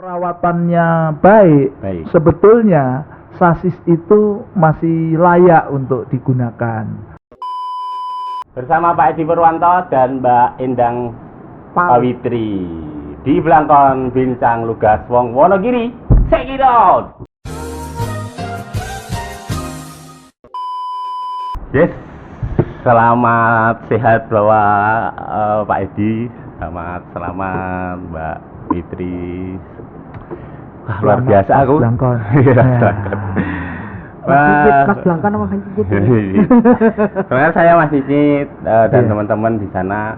perawatannya baik, sebetulnya sasis itu masih layak untuk digunakan. Bersama Pak Edi Purwanto dan Mbak Endang Pawitri di Blangkon Bincang Lugas Wong Wonogiri. Check it out. Yes, selamat sehat Bapak Pak Edi, selamat Mbak Fitri. Wah, luar biasa aku. Blangkon. Mas Blangkon sama Mas Cicit. Sebenarnya saya Mas Cicit dan teman-teman di sana,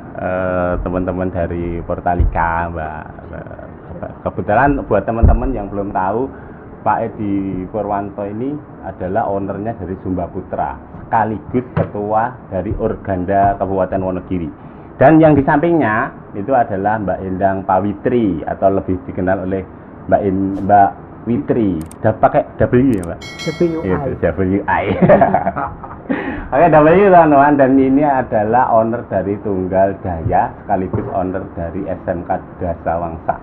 teman-teman dari Portalika, Mbak. Kebetulan buat teman-teman yang belum tahu, Pak Edi Purwanto ini adalah ownernya dari Sumba Putra, sekaligus ketua dari Organda Kabupaten Wonogiri. Dan yang di sampingnya itu adalah Mbak Endang Pawitri atau lebih dikenal oleh Mbak Witri. Udah pakai W ya, Mbak? WI. Oke, W teman-teman, dan ini adalah owner dari Tunggal Daya sekaligus owner dari SMK Dasa Wangsa.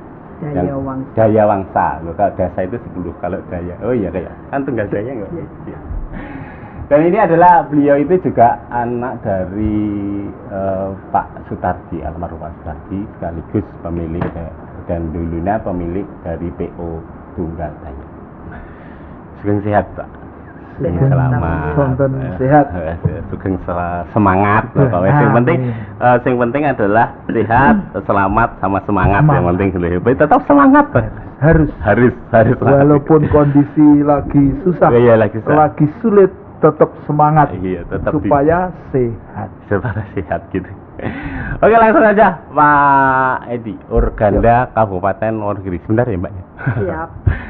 Daya Wangsa. Loh, kalau Dasa itu 10, kalau Daya. Oh iya kayak kan Tunggal Daya enggak? Iya. Dan ini adalah beliau itu juga anak dari Pak Sutardi, almarhum Pak Sutardi, sekaligus pemilik dan dulunya pemilik dari PO Tunggal Daya. Sugeng sehat, Pak. Selamat. Sehat. Sugeng semangat, Bapak. Yang penting adalah sehat, selamat sama semangat. Yang penting tetap semangat, Pak. Harus. Walaupun kondisi lagi susah, lagi sulit, tetap semangat. Iya, tetap supaya sehat. Supaya sehat gitu. Oke, langsung aja Pak Edi, Organda Kabupaten Wonogiri. Sebentar ya, Mbak. Siap.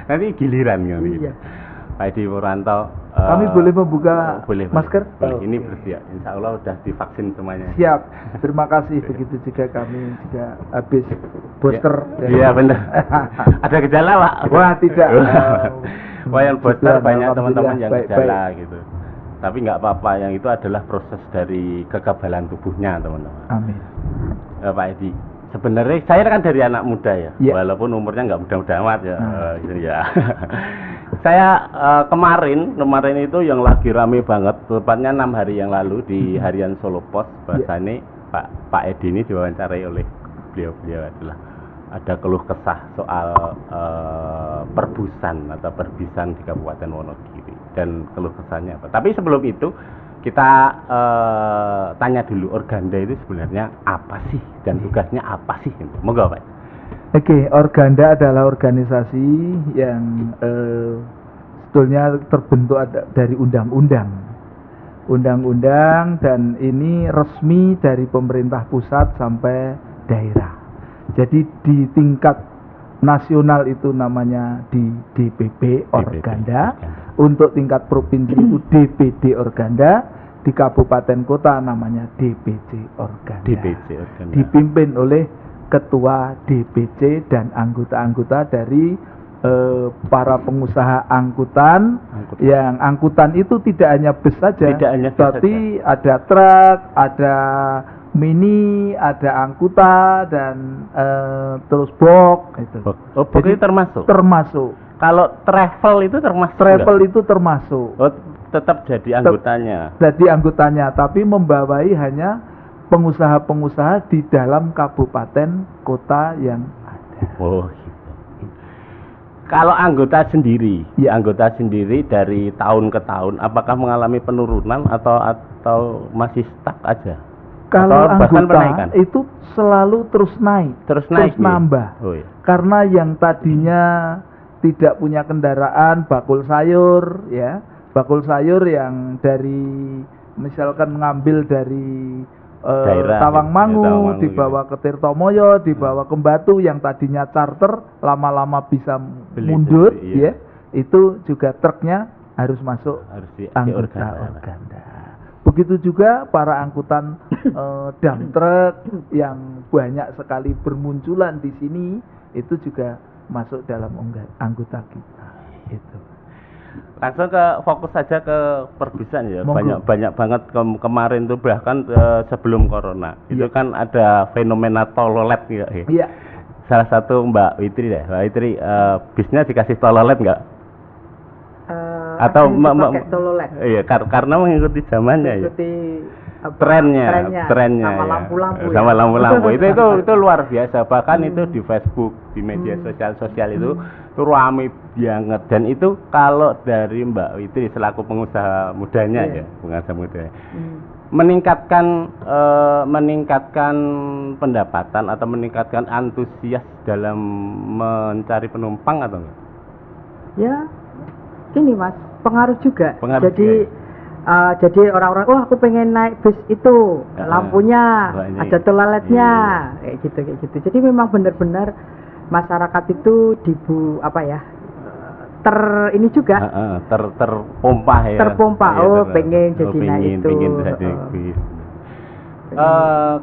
Nanti giliran gitu. Iya. Pak Edi Purwanto. Kami boleh membuka masker? Boleh. Ini bersiap. Insya Allah udah divaksin semuanya. Siap. Terima kasih. Begitu juga kami juga habis booster. Iya, benar. Ada gejala, Pak? Wah, tidak. Wah, yang booster banyak teman-teman yang gejala gitu. Tapi nggak apa-apa, yang itu adalah proses dari kekebalan tubuhnya, teman-teman. Amin. Pak Edi, sebenarnya saya kan dari anak muda ya, walaupun umurnya nggak muda-muda amat ya. Ya. Saya kemarin itu yang lagi rame banget, tepatnya 6 hari yang lalu di harian Solo Post, bahasanya Pak Edi ini diwawancarai oleh beliau adalah ada keluh kesah soal perbusan atau perbisan di Kabupaten Wonogiri dan keluh kesahnya apa. Tapi sebelum itu kita tanya dulu, Organda itu sebenarnya apa sih dan tugasnya apa sih? Monggo, Pak. Oke, Organda adalah organisasi yang sebetulnya terbentuk dari undang-undang dan ini resmi dari pemerintah pusat sampai daerah. Jadi di tingkat nasional itu namanya di DPP Organda, untuk tingkat provinsi itu DPD Organda, di kabupaten kota namanya DPC Organda. Dipimpin oleh ketua DPC dan anggota-anggota dari para pengusaha angkutan. Yang angkutan itu tidak hanya bus saja, tapi ada truk, ada mini, ada angkutan dan terus box itu. Oh, box itu termasuk. Kalau travel itu termasuk. Travel itu termasuk. Oh, tetap jadi anggotanya. Jadi anggotanya, tapi membawai hanya pengusaha-pengusaha di dalam kabupaten kota yang ada. Oh, gitu. Kalau anggota sendiri dari tahun ke tahun, apakah mengalami penurunan atau masih stuck aja? Kalau anggota itu selalu terus nambah. Oh, iya. Karena yang tadinya tidak punya kendaraan, bakul sayur yang dari misalkan mengambil dari Tawangmangu, dibawa ke Tirtomoyo, dibawa ke Batu, yang tadinya charter lama-lama bisa mundur, itu juga truknya harus masuk anggota Organda. Begitu juga para angkutan dump truck yang banyak sekali bermunculan di sini, itu juga masuk dalam anggota kita. Itu. Langsung fokus saja ke perbisan ya. Banyak banget kemarin tuh, bahkan sebelum corona itu kan ada fenomena tololet ya. Iya. salah satu Mbak Witri deh. Mbak Witri bisnya dikasih tololet nggak? Atau pakai tololet. Iya, karena mengikuti zamannya ya. Mengikuti Trennya sama ya. lampu-lampu Sama ya. lampu-lampu itu luar biasa, bahkan itu di Facebook, di media sosial itu ramai banget. Dan itu kalau dari Mbak Witri selaku pengusaha mudanya ya, pengusaha muda meningkatkan pendapatan atau meningkatkan antusias dalam mencari penumpang atau enggak? Ya, ini Mas, pengaruh juga. Pengaruh jadi juga. Jadi orang-orang, oh aku pengen naik bis itu, lampunya, ada toiletnya, kayak gitu. Jadi memang benar-benar masyarakat itu ini juga terpompa ya. Terpompa, pengen jadi naik itu. Pengen jadi bis.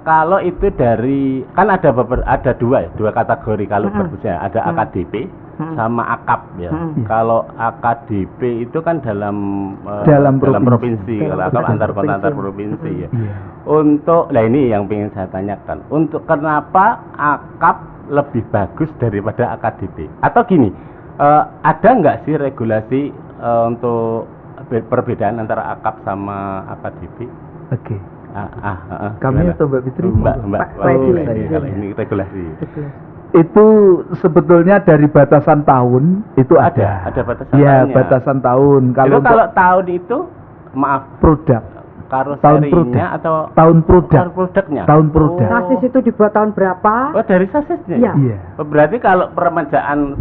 Kalau itu dari kan ada dua kategori kalau berbusnya, ada AKDP sama AKAP ya. Kalau AKDP itu kan dalam provinsi, kalau AKAP antar kota antar provinsi ya. Untuk ini yang ingin saya tanyakan, untuk kenapa AKAP lebih bagus daripada AKDP? Atau gini, ada nggak sih regulasi untuk perbedaan antara AKAP sama AKDP? Oke. Kami Gimana? atau Mbak Fitri? Mbak. Kalau ini regulasi. Itu sebetulnya dari batasan tahun itu ada. Ada batasan ya, tahunnya. batasan tahun. Kalau tahun itu produk. Karoserinya atau tahun produknya? Tahun produk. Sasis itu dibuat tahun berapa? Oh, dari sasisnya? Iya. Berarti kalau peremajaan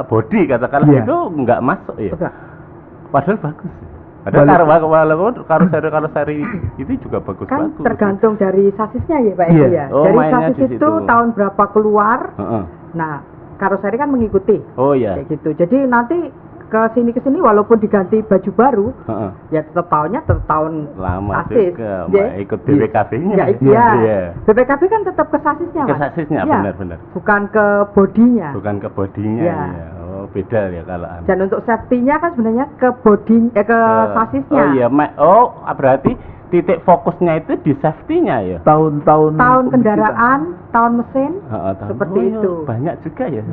bodi katakanlah itu nggak masuk ya? Enggak. Padahal bagus. Padahal karoseri itu juga bagus. Kan tergantung dari sasisnya ya Pak Edi ya. Oh, dari sasis itu tahun berapa keluar. Nah, karoseri kan mengikuti. Oh iya. Kayak gitu. Jadi nanti ke sini walaupun diganti baju baru, ya tetap tahun lama sasis. Juga ikut BPKB-nya. Iya. BPKB kan tetap ke sasisnya, Mas. Ke sasisnya, ya, benar. Bukan ke bodinya. Ya. Oh, beda ya kalau. Dan untuk safety-nya kan sebenarnya ke sasisnya. Oh iya, berarti titik fokusnya itu di safety-nya ya. Tahun kendaraan, tahun mesin, seperti itu. Banyak juga ya.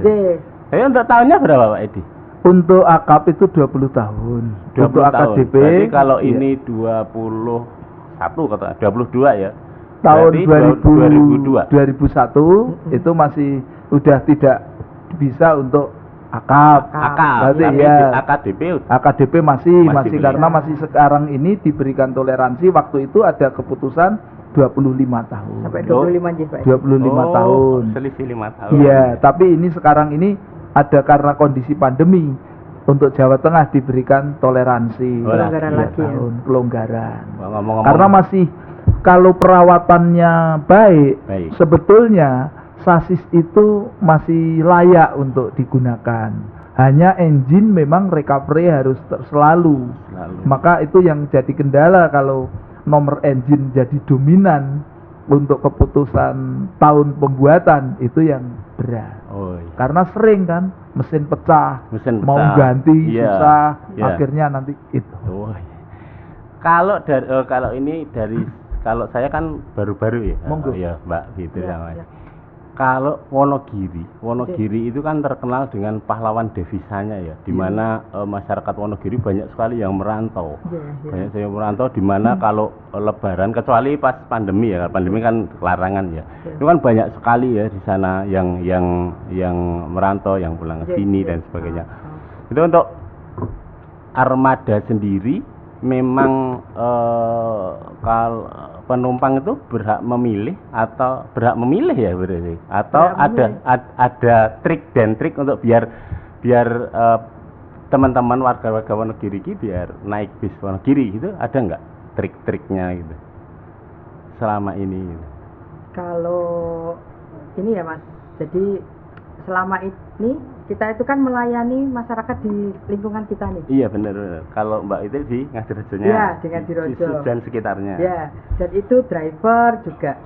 Untuk tahunnya berapa Pak Edi? Untuk AKAP itu 20 tahun. 20 untuk AKDP. Berarti kalau ini 21 kata 22 ya. Tahun 2001 itu masih udah tidak bisa untuk AKAP. Berarti ya. AKDP masih karena masih sekarang ini diberikan toleransi. Waktu itu ada keputusan 25 tahun. Sampai 25 Pak. 25 tahun. Selisih 5 tahun. Iya, tapi ini sekarang ini ada karena kondisi pandemi. Untuk Jawa Tengah diberikan toleransi. Kelonggaran lagi tahun, ya. Kelonggaran. Ngomong-ngomong. Karena masih kalau perawatannya baik. Sebetulnya sasis itu masih layak untuk digunakan. Hanya engine memang recovery harus selalu. Maka itu yang jadi kendala kalau nomor engine jadi dominan untuk keputusan tahun pembuatan itu yang berat. Karena sering kan mesin pecah, mau ganti susah, akhirnya nanti itu. Kalau saya kan baru-baru ya. Monggo. Ya, Mbak gitu namanya. Kalau Wonogiri itu kan terkenal dengan pahlawan devisanya ya, di mana masyarakat Wonogiri banyak sekali yang merantau. Banyak yang merantau di mana kalau lebaran, kecuali pas pandemi ya, pandemi kan larangan ya. Itu kan banyak sekali ya di sana yang merantau, yang pulang ke sini dan sebagainya. Itu untuk armada sendiri memang kalau penumpang itu berhak memilih ya berarti, atau ada trik dan trik untuk biar teman-teman warga Wonogiri biar naik bis Wonogiri gitu, ada nggak trik-triknya gitu selama ini gitu? Kalau ini ya Mas, jadi selama ini kita itu kan melayani masyarakat di lingkungan kita nih. Iya benar. Kalau Mbak itu di Ngadirejonya. Iya, di Ngadirejo dan sekitarnya. Iya, dan itu driver juga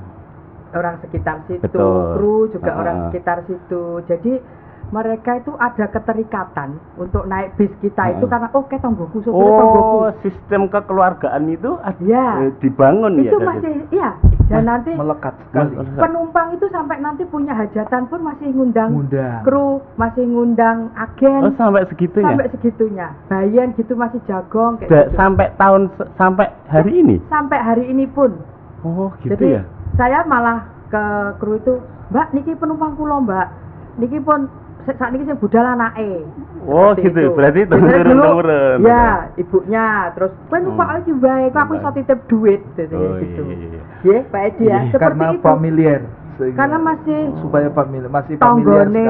orang sekitar situ, kru juga orang sekitar situ. Jadi mereka itu ada keterikatan untuk naik bis kita itu karena tonggoku sopir tonggoku. Sistem kekeluargaan itu dibangun itu ya. Itu masih Dan nanti melekat sekali. penumpang itu sampai nanti punya hajatan pun masih ngundang Ngundang. kru, masih ngundang agen. Oh, sampai segitunya. Sampai segitunya. Bayan gitu masih jagong kayak gitu. Sampai hari ini. Sampai hari ini pun. Oh, gitu Jadi ya. saya malah ke kru itu, "Mbak, niki penumpang kula, Mbak. Niki pun saat niki sing budal anake." Oh, Seperti gitu. itu. Berarti Biasanya dulu, turun-temurun. ya, ibunya terus kowe numpak lagi bae, kok aku iso titip duit gitu. Oh, gitu. iya. Ya, Pak Edi ya, seperti Karena itu. familiar. sehingga Karena masih supaya familiar, masih familiar sekali. tonggone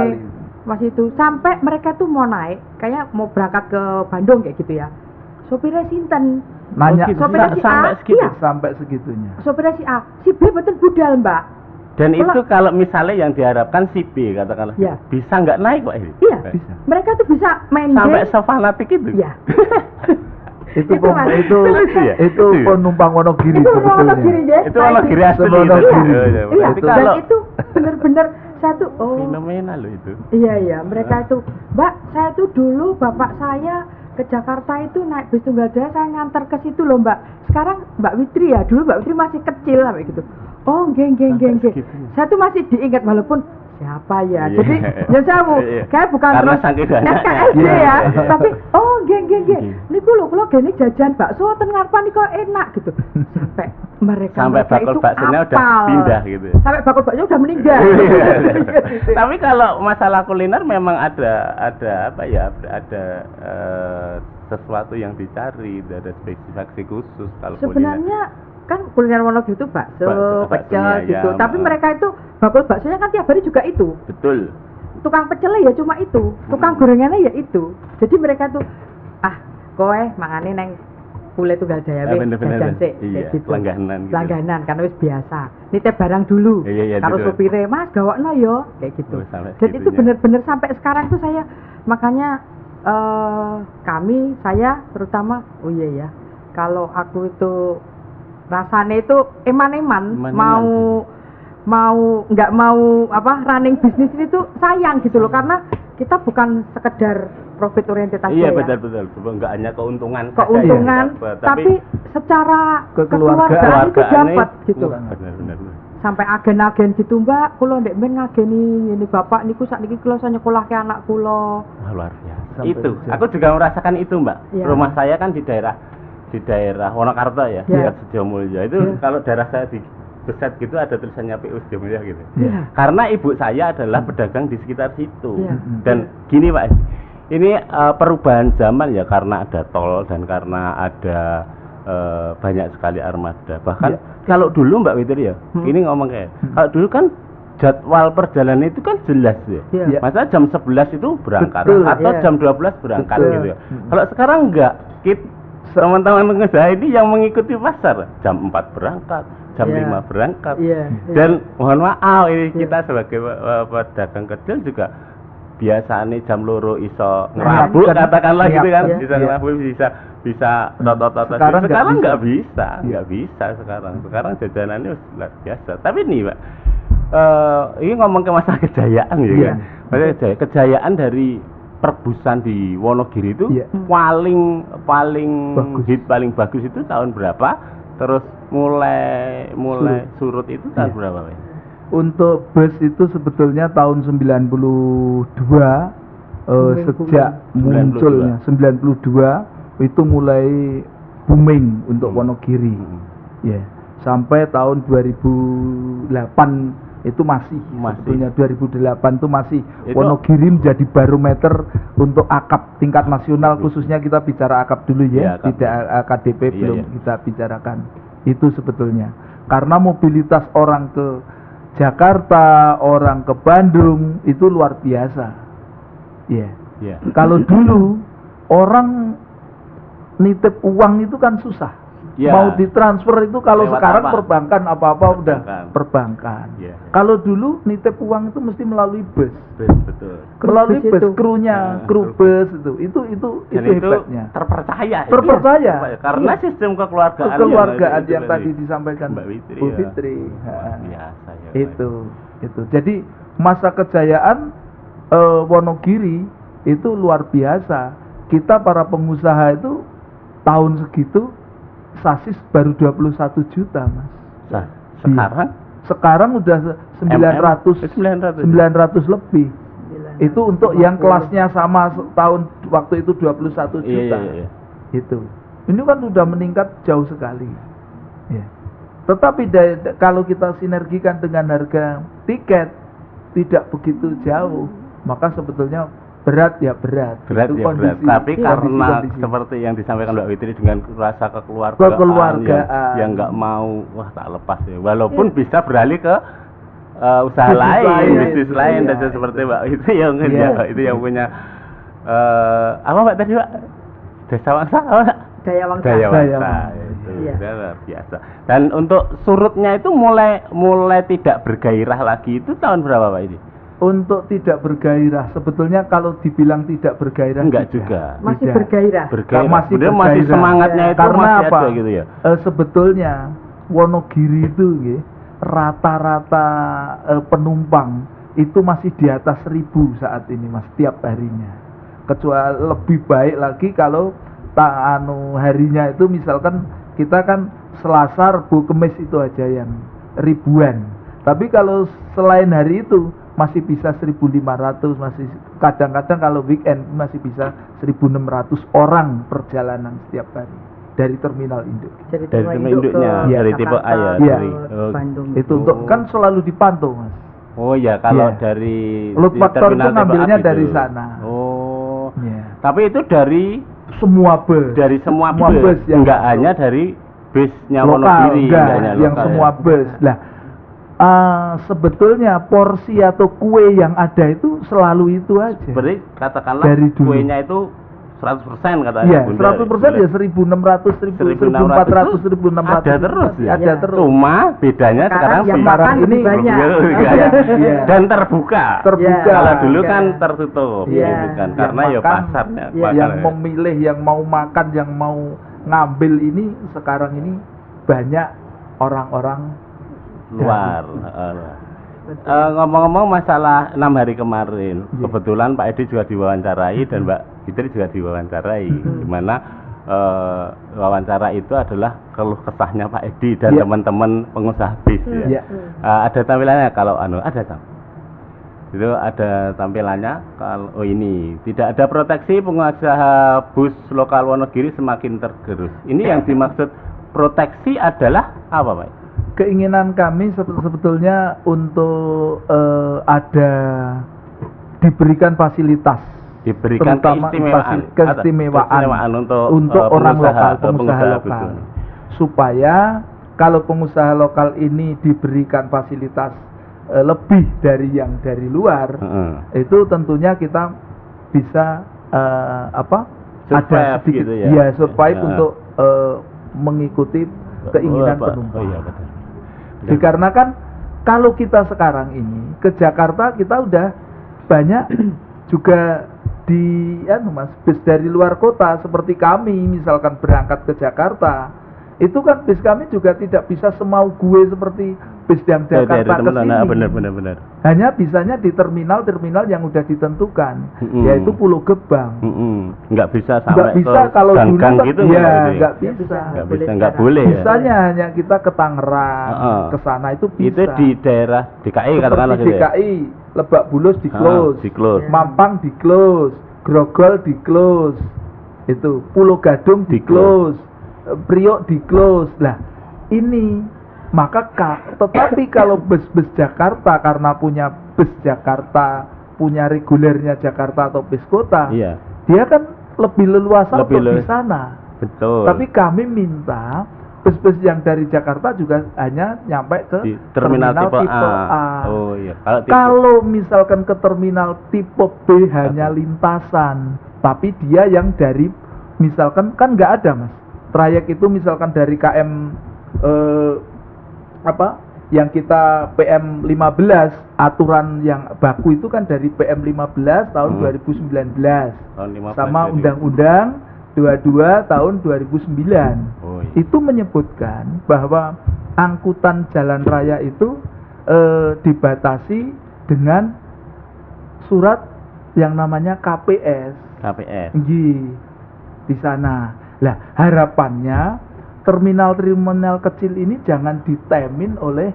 masih itu sampai mereka tuh mau naik, kayak mau berangkat ke Bandung kayak gitu ya. Sopirnya sinten? Nanya gitu. Sopirnya si Sampai A, segitu. iya. sampai segitunya. Sopirnya si A, si B betul budal, Mbak. Dan Kalau- itu kalau misalnya yang diharapkan si B katakanlah Ya. bisa nggak naik kok ini? Iya, Bisa. mereka tuh bisa main Sampai game. sefanatik itu. Iya. Itu Itu, Mas. itu Itu ya? itu Itu ya? penumpang Wonogiri Itu sebetulnya. Wonogiri ya. Itu Wonogiri asli. Wonogiri. itu. Iya, Berarti dan kalau itu benar-benar satu fenomenal loh itu. Iya, mereka itu, Mbak, saya tuh dulu bapak saya ke Jakarta itu naik bis tunggal jaya, saya ngantar ke situ loh, Mbak. Sekarang Mbak Witri ya, dulu Mbak Witri masih kecil sampai gitu. Oh, geng. Sampai segitunya. Saya tuh masih diingat walaupun siapa ya. Iya. Jadi ya saya Iya. kayak bukan Karena terus saking banyaknya. SKSD Iya, ya, iya. tapi oh geng. Iya. Niku lho kula gene jajan bakso ten ngarepan niku enak gitu. Sampai Sampai bakul itu baksonya udah apal. pindah gitu. Sampai bakul baksonya udah meninggal. Tapi kalau masalah kuliner memang ada apa ya? Ada sesuatu yang dicari, ada spesifikasi khusus kalau Sebenarnya kan kuliner Wonogiri itu bakso, Bakso, pecel baksonya gitu. ayam, Tapi mereka itu bakul baksonya kan tiap hari juga itu. betul. Tukang pecelnya ya cuma itu, tukang gorengannya ya itu. Jadi mereka tuh kowe mangane neng Pule Tunggal Jaya wis bener-bener. jajan sik Iya, kayak gitu. langganan gitu. Langganan karena wis biasa. Nitip barang dulu. Iya, Karo betul. supire, "Mas, gawokno yo." Kayak gitu. Oh, sampai Dan itu segitunya. bener-bener sampai sekarang tuh saya makanya saya terutama ya. Kalau aku itu rasanya itu eman-eman mau nggak mau running bisnis ini tuh sayang gitu loh, karena kita bukan sekedar profit oriented aja Iya, ya. betul. Enggak hanya keuntungan saja Keuntungan, yang dapat, tapi secara Kekeluargaan kekeluargaan itu kekeluargaan dapat ini- gitu. Benar. Sampai agen-agen gitu, Mbak, kula ndek men ngageni ini bapak niku sakniki kula saya nyekolahke anak kula. Wah, luar biasa. Sampai Itu, sejauh. aku juga merasakan itu, Mbak. Iya. Rumah saya kan di daerah Wonokarto ya, Iya. dekat Sejomulyo. Itu Iya. kalau daerah saya di Beset gitu ada tulisannya PU Sejomulyo gitu. Iya. Karena ibu saya adalah pedagang di sekitar situ. Iya. Dan gini, Pak, ini perubahan zaman ya, karena ada tol dan karena ada banyak sekali armada. Bahkan Iya. kalau dulu Mbak Witri ya, ini ngomong kayak, kalau dulu kan jadwal perjalanan itu kan jelas ya. Iya. Masa jam 11 itu berangkat Betul, atau iya. jam 12 berangkat Betul. gitu ya. Kalau sekarang enggak, teman-teman pengusaha ini yang mengikuti pasar jam 4 berangkat, jam Iya. 5 berangkat. Iya. Dan mohon maaf ini Iya. kita sebagai pedagang kecil juga biasanya jam loro iso ngerabuk, Kan, katakanlah gitu kan, iya. bisa Iya. ngerabuk, bisa tot-tot. Sekarang nggak bisa, Iya. nggak bisa sekarang. Sekarang jajanannya luar biasa. Tapi nih, Pak, ini ngomong ke masalah kejayaan ya Iya. kan. Masalah kejayaan dari perbusan di Wonogiri itu Iya. paling Bagus. hit, paling bagus itu tahun berapa? Terus mulai surut itu tahun Iya. berapa, Pak? Untuk bus itu sebetulnya tahun 92 sejak 92. munculnya 92 itu mulai booming untuk Wonogiri. Ya. Sampai tahun 2008 itu masih. Sebetulnya 2008 itu masih Itu- Wonogiri menjadi barometer untuk akap tingkat nasional, khususnya kita bicara akap dulu Iya, ya, akap. tidak KDP Iya, belum iya. kita bicarakan. Itu sebetulnya. Karena mobilitas orang ke Jakarta, orang ke Bandung itu luar biasa. Ya. Iya. Kalau dulu orang nitip uang itu kan susah. Ya. Mau ditransfer itu kalau Lewat sekarang apa? perbankan apa-apa udah Perbankan. perbankan. Iya. Kalau dulu nitip uang itu mesti melalui bus. Betul. Melalui bus bus, itu. krunya, Nah, kru kru bus itu Dan itu hebatnya. terpercaya. Terpercaya. Iya. Karena Iya. sistem kekeluargaan Kekeluargaan itu yang tadi disampaikan Mbak Fitri. Bu ya. Fitri. Luar Ha. biasa ya. Pak. Itu. Jadi masa kejayaan Wonogiri itu luar biasa. Kita para pengusaha itu tahun segitu sasis baru 21 juta, Mas. Nah, Sekarang udah 900 lebih. Itu untuk yang kelasnya sama tahun waktu itu 21 juta. Iya. Itu. Ini kan sudah meningkat jauh sekali. Ya. Tetapi kalau kita sinergikan dengan harga tiket tidak begitu jauh, maka sebetulnya berat. Berat. Tapi karena seperti yang disampaikan Mbak Fitri dengan rasa kekeluargaan yang nggak mau, wah tak lepas ya. Walaupun bisa beralih ke usaha bisnis lain dan seperti Mbak itu yang punya apa Mbak tadi Mbak? Daya Wangsa. Itu luar biasa. Dan untuk surutnya itu mulai tidak bergairah lagi itu tahun berapa Pak ini? Untuk tidak bergairah, sebetulnya kalau dibilang tidak bergairah enggak juga. Masih bergairah. Masih semangatnya itu karena masih apa? Ada gitu ya. Sebetulnya Wonogiri itu rata-rata penumpang itu masih di atas 1.000 saat ini Mas, setiap harinya. Kecuali lebih baik lagi kalau harinya itu misalkan kita kan Selasa, Rabu, Kamis itu aja yang ribuan. Tapi kalau selain hari itu masih bisa 1.500, masih kadang-kadang kalau weekend masih bisa 1.600 orang perjalanan setiap hari dari terminal induk. Dari terminal induknya dari tipe A ya, dari Bandung. Itu untuk kan selalu dipantau Mas. Oh ya, kalau dari load factor itu ngambilnya dari sana. Oh. Ya. Tapi itu dari semua bus. Dari semua bus yang enggak hanya dari busnya lokal, Wonogiri, yang semua bus. Lah sebetulnya porsi atau kue yang ada itu selalu itu aja. Berarti katakanlah dari kuenya itu 100% katanya. Iya, 100% ya 1.600, 1.400, 1.600. Ada terus ya. Ada terus. Cuma bedanya sekarang ini banyak. Dan terbuka. Kalau dulu kan tertutup, kan karena ya pasarnya. Yang memilih, yang mau makan, yang mau ngambil ini sekarang ini banyak orang-orang luar. Ngomong-ngomong masalah 6 hari kemarin, kebetulan Pak Edi juga diwawancarai dan Mbak Fitri juga diwawancarai, di mana wawancara itu adalah keluh kesahnya Pak Edi dan teman-teman pengusaha bis. Ada tampilannya kalau ada itu ada tampilannya kalau ini tidak ada proteksi, pengusaha bus lokal Wonogiri semakin tergerus. Ini yang dimaksud proteksi adalah apa Pak? Keinginan kami sebetulnya untuk ada diberikan fasilitas, terutama keistimewaan untuk orang lokal, pengusaha lokal, supaya kalau pengusaha lokal ini diberikan fasilitas lebih dari yang dari luar, itu tentunya kita bisa survive, ada sedikit gitu ya, survive untuk mengikuti keinginan penumpang. Dikarenakan kalau kita sekarang ini ke Jakarta kita udah banyak juga di Mas bis dari luar kota seperti kami misalkan berangkat ke Jakarta, itu kan bis kami juga tidak bisa semau gue seperti bis yang Jakarta ke sini. Benar. Hanya bisanya di terminal-terminal yang udah ditentukan, yaitu Pulau Gebang. Nggak bisa sampai ke kalau gang gitu nggak bisa. Nggak boleh. Bisanya hanya kita ke Tangerang, ke sana itu bisa. Itu di daerah DKI katakanlah gitu. DKI, Lebak Bulus di close, Mampang di close, Grogol di close, itu Pulau Gadung di close, Priok di close. Lah ini maka tetapi kalau bus-bus Jakarta karena punya bus Jakarta, punya regulernya Jakarta atau bis kota, dia kan lebih leluasa untuk di sana. Betul. Tapi kami minta bus-bus yang dari Jakarta juga hanya nyampe ke terminal tipe A. Oh iya. Kalau misalkan ke terminal tipe B hanya lintasan, tapi dia yang dari misalkan kan nggak ada Mas. Trayek itu misalkan dari KM yang kita PM 15, aturan yang baku itu kan dari PM 15 tahun 2019 sama Undang-Undang 22 tahun 2009. Itu menyebutkan bahwa angkutan jalan raya itu dibatasi dengan surat yang namanya KPS. KPS. Di sana. Lah harapannya terminal kecil ini jangan ditemin oleh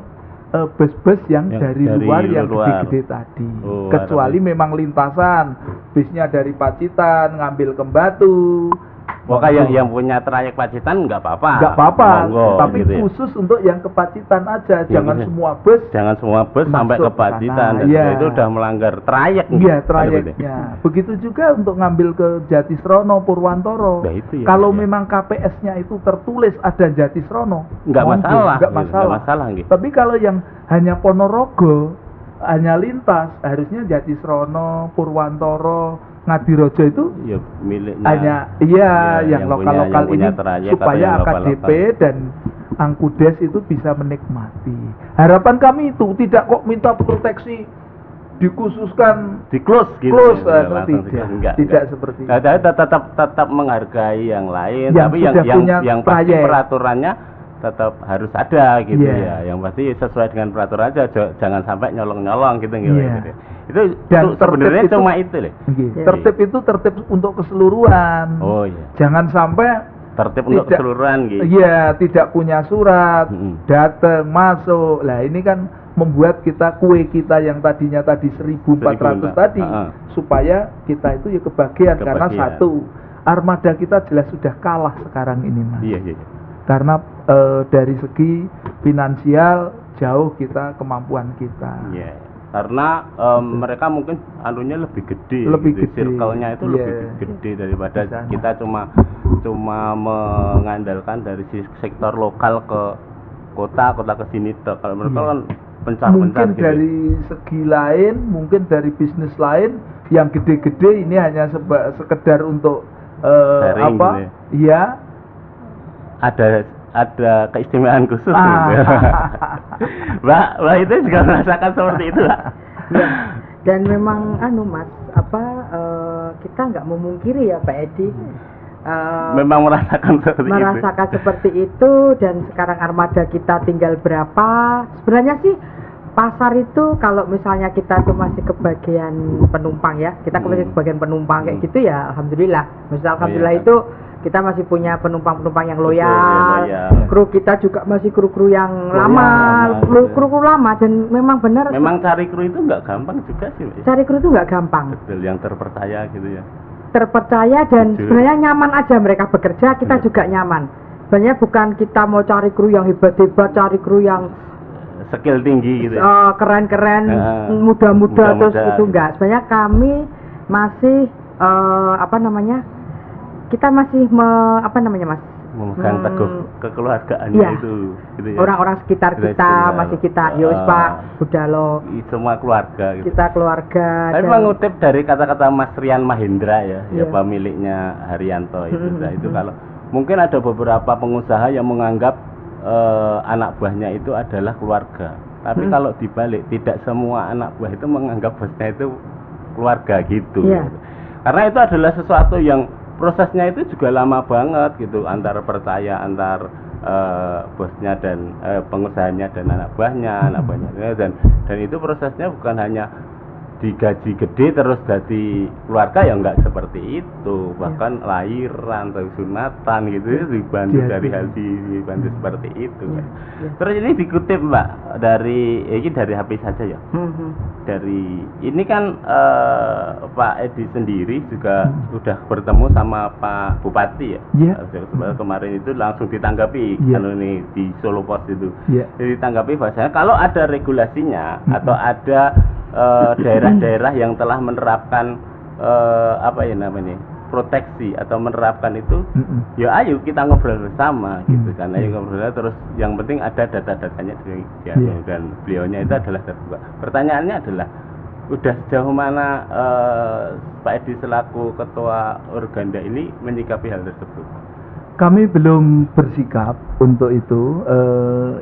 bus-bus yang dari luar yang gede-gede tadi. Kecuali memang lintasan, bisnya dari Pacitan ngambil ke Batu. Pokoknya yang punya trayek Pacitan nggak apa-apa. Nggak apa-apa, tapi gitu khusus untuk yang ke Pacitan aja. Jangan semua bus sampai ke Pacitan. Itu udah melanggar trayek. Iya, trayeknya. Begitu juga untuk ngambil ke Jatisrono, Purwantoro. Nah, itu ya, kalau memang KPS-nya itu tertulis ada Jatisrono, nggak masalah. Gitu. Tapi kalau yang hanya Ponorogo, hanya lintas, harusnya Jatisrono, Purwantoro, Ngadirojo itu ya, miliknya hanya yang lokal-lokal ini supaya AKDP dan Angkudes itu bisa menikmati. Harapan kami itu tidak kok minta proteksi dikhususkan di close gitu. Tidak seperti itu. Tetap menghargai yang lain, yang tapi yang pasti peraturannya tetap harus ada gitu ya. Yang pasti sesuai dengan peraturan aja, jangan sampai nyolong-nyolong gitu. Itu sebenarnya cuma itu loh. Tertib itu tertib untuk keseluruhan. Oh iya. Jangan sampai tertib untuk keseluruhan gitu. Iya, tidak punya surat, datang masuk. Lah ini kan membuat kue kita yang tadinya 1.400 tadi supaya kita itu ya kebagian karena satu armada kita jelas sudah kalah sekarang ini, Mas. Iya. Karena dari segi finansial jauh kemampuan kita. Iya. Karena mereka mungkin anunya lebih gede, circle-nya itu lebih gede daripada kita cuma mengandalkan dari sektor lokal ke kota ke sini. Kalau mereka kan pencar-pencar mungkin gitu. Dari segi lain, mungkin dari bisnis lain yang gede-gede ini hanya sekedar untuk sharing apa? Gitu ya. Iya. Ada keistimewaan khusus gitu. Mbak itu juga merasakan seperti itu, Mbak. Ya. Dan memang Mas, kita nggak memungkiri ya Pak Edi. Memang merasakan seperti itu dan sekarang armada kita tinggal berapa? Sebenarnya sih pasar itu kalau misalnya kita tuh masih kebagian penumpang ya, kita masih kebagian penumpang kayak gitu ya, alhamdulillah. Alhamdulillah itu kita masih punya penumpang-penumpang yang loyal. Kru kita juga masih kru-kru yang lama, kru lama dan memang benar. Memang cari kru itu nggak gampang juga sih. Cari kru itu nggak gampang. Betul, yang terpercaya gitu ya. Terpercaya dan sebenarnya nyaman aja mereka bekerja, kita juga nyaman. Sebenarnya bukan kita mau cari kru yang hebat-hebat, cari kru yang skill tinggi gitu. Keren-keren, muda-muda terus itu enggak. Sebenarnya kami masih kita masih Mas? Memegang teguh kekeluargaannya itu gitu ya. Orang-orang sekitar kita masih kita Pak Budalo. Semua keluarga gitu. Kita keluarga. Tapi mengutip dari kata-kata Mas Rian Mahendra ya pemiliknya Haryanto itu kalau mungkin ada beberapa pengusaha yang menganggap anak buahnya itu adalah keluarga. Tapi kalau dibalik, tidak semua anak buah itu menganggap bosnya itu keluarga gitu. Karena itu adalah sesuatu yang prosesnya itu juga lama banget gitu, antar bosnya dan pengusahanya dan anak buahnya dan itu prosesnya bukan hanya digaji gede terus jadi keluarga ya enggak seperti itu, bahkan lahiran atau sunatan gitu dibantu dari hal dibantu seperti itu. Terus ini dikutip Mbak dari HP saja ya. Dari ini kan Pak Edi sendiri juga udah bertemu sama Pak Bupati ya. Kemarin itu langsung ditanggapi ini di Solo Pos itu. Jadi ditanggapi bahwasanya kalau ada regulasinya atau ada daerah-daerah yang telah menerapkan proteksi atau menerapkan itu, ya ayo kita ngobrol bersama gitu kan. Ayo ngobrol terus yang penting ada data-datanya dan beliaunya itu adalah terbuka. Pertanyaannya adalah udah sejauh mana Pak Edi selaku ketua Organda ini menyikapi hal tersebut? Kami belum bersikap untuk itu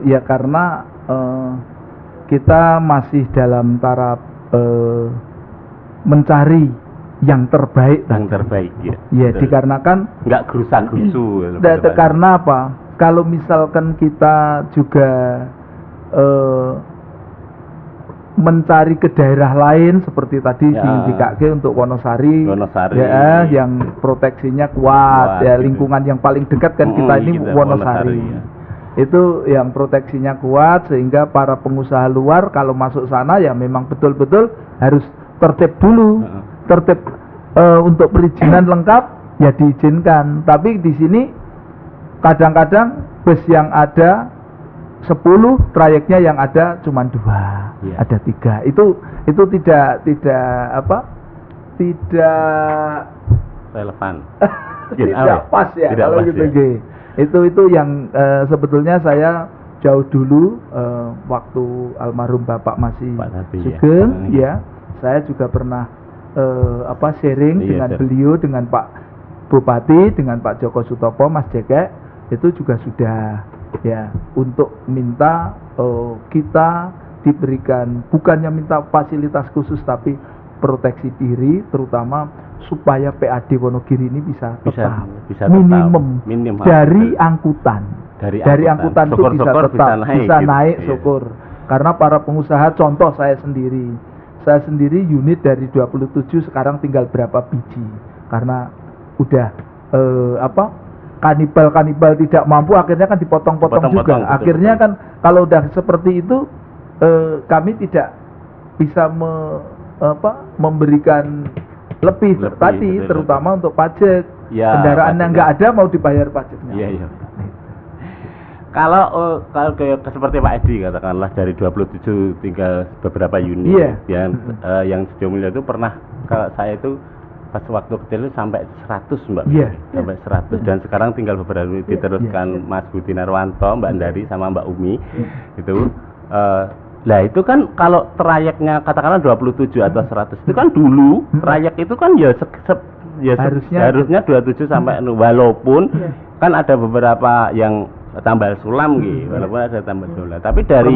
ya karena kita masih dalam taraf mencari yang terbaik. Yang terbaik ya. Ya, dikarenakan nggak gerusa-gerusu. Karena apa? Kalau misalkan kita juga mencari ke daerah lain seperti tadi di KK untuk Wonosari, ya, yang proteksinya kuat, ya, gitu. lingkungan yang paling dekat kan kita ini gitu, Wonosari. ya. Itu yang proteksinya kuat sehingga para pengusaha luar kalau masuk sana ya memang betul-betul harus tertib dulu, tertib untuk perizinan lengkap ya diizinkan. Tapi di sini kadang-kadang bus yang ada 10, trayeknya yang ada cuma 2, ada 3. Itu tidak relevan. Tidak pas ya tidak kalau pas, gitu. ya. Itu yang sebetulnya saya jauh dulu waktu almarhum Bapak masih Sugeng, ya. Saya juga pernah sharing dengan beliau, dengan Pak Bupati, dengan Pak Joko Sutopo, Mas Jekek, itu juga sudah ya untuk minta kita diberikan, bukannya minta fasilitas khusus tapi proteksi diri, terutama supaya PAD Wonogiri ini bisa tetap minimum dari angkutan. Dari angkutan itu bisa tetap bisa naik, syukur. Karena para pengusaha, contoh saya sendiri unit dari 27 sekarang tinggal berapa biji, karena udah kanibal tidak mampu, akhirnya kan dipotong-potong juga. Betul, akhirnya kan kalau udah seperti itu kami tidak bisa memberikan lebih tadi, terutama untuk pajak. Ya, kendaraan yang nggak ada mau dibayar pajaknya. Iya. Kalau seperti Pak Edi katakanlah dari 27 tinggal beberapa unit yang sejumlah itu pernah, kalau saya itu pas waktu kecil itu sampai 100 Mbak, sampai 100 dan sekarang tinggal beberapa unit diteruskan Mas Budi Narwanto, Mbak Ndari sama Mbak Umi itu. Lah itu kan kalau trayeknya katakanlah 27 atau 100 itu kan dulu trayek itu kan harusnya 27 sampai walaupun kan ada beberapa yang tambal sulam gitu, walaupun ada tambal sulam, tapi dari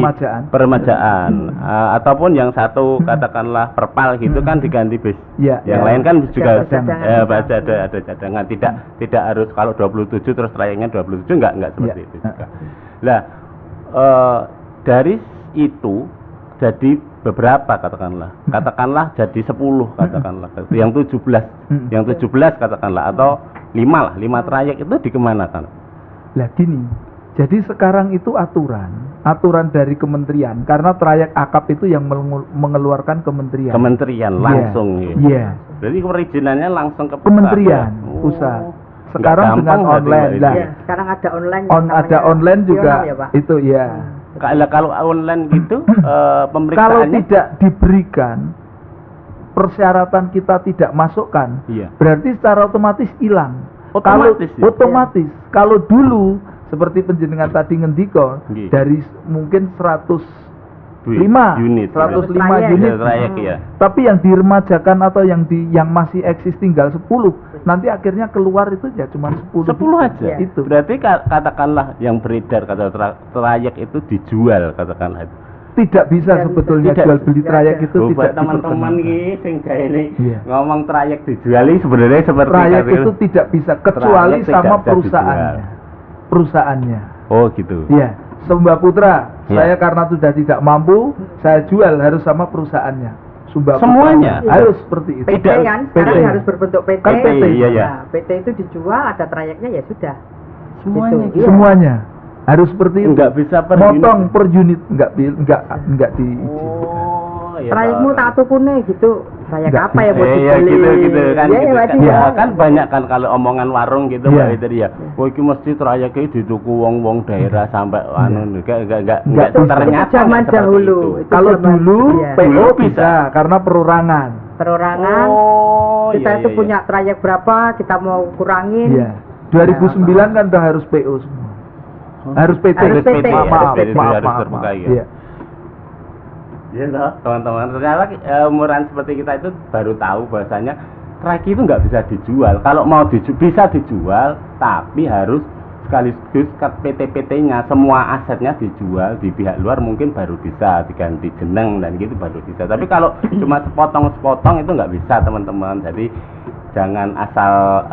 peremajaan ataupun yang satu katakanlah perpal gitu kan diganti bis. Yang lain kan juga ada cadangan, tidak harus kalau 27 terus trayeknya 27, enggak seperti itu juga. Lah dari itu jadi beberapa katakanlah jadi 10 katakanlah yang 17 katakanlah atau 5 trayek itu dikemanakan? Lah gini, jadi sekarang itu aturan dari kementerian, karena trayek akap itu yang mengeluarkan kementerian langsung. Jadi perizinannya langsung ke kementerian pusat. Sekarang dengan online lah. Sekarang ada online. Ada online juga ya, itu ya. Kalau online gitu pemeriksaannya kalau tidak diberikan persyaratan, kita tidak masukkan, berarti secara otomatis hilang. Otomatis. Kalau dulu seperti penjenengan tadi ngendiko dari mungkin 105 unit, tapi yang diremajakan atau yang masih eksis tinggal 10, nanti akhirnya keluar itu ya cuma 10 aja. Itu berarti katakanlah yang beredar kata trayek itu dijual katakanlah itu. Tidak bisa sebetulnya jual beli trayek itu. Buat teman-teman sing ini ngomong trayek dijuali sebenarnya seperti trayek itu tidak bisa kecuali sama perusahaannya. Oh gitu. Iya. Sumba Putra, saya karena sudah tidak mampu, saya jual harus sama perusahaannya. Sumba semuanya Putra harus seperti itu. PT kan, sekarang harus berbentuk PT. Iya. PT itu dijual, ada trayeknya ya sudah. Semuanya harus seperti itu. Enggak bisa per unit enggak diizinkan. Trayekmu tak tukune gitu. Trayek apa ya buat gitu kan. Kan banyak kan kalau omongan warung gitu Mbak itu ya. Oh iki mesti trayeknya dituku wong-wong daerah sampai enggak ternyata zaman dahulu. Kalau dulu PO bisa karena perorangan. Kita itu punya trayek berapa, kita mau kurangin. 2009 kan udah harus PO semua. Harus PT. Harus terbuka ya. Iya loh, teman-teman. Ternyata umuran seperti kita itu baru tahu bahasanya trayek itu nggak bisa dijual. Kalau mau bisa dijual, tapi harus sekaligus PT-PT-nya semua asetnya dijual di pihak luar, mungkin baru bisa diganti jeneng dan gitu baru bisa. Tapi kalau cuma sepotong-sepotong itu nggak bisa teman-teman. Jadi jangan asal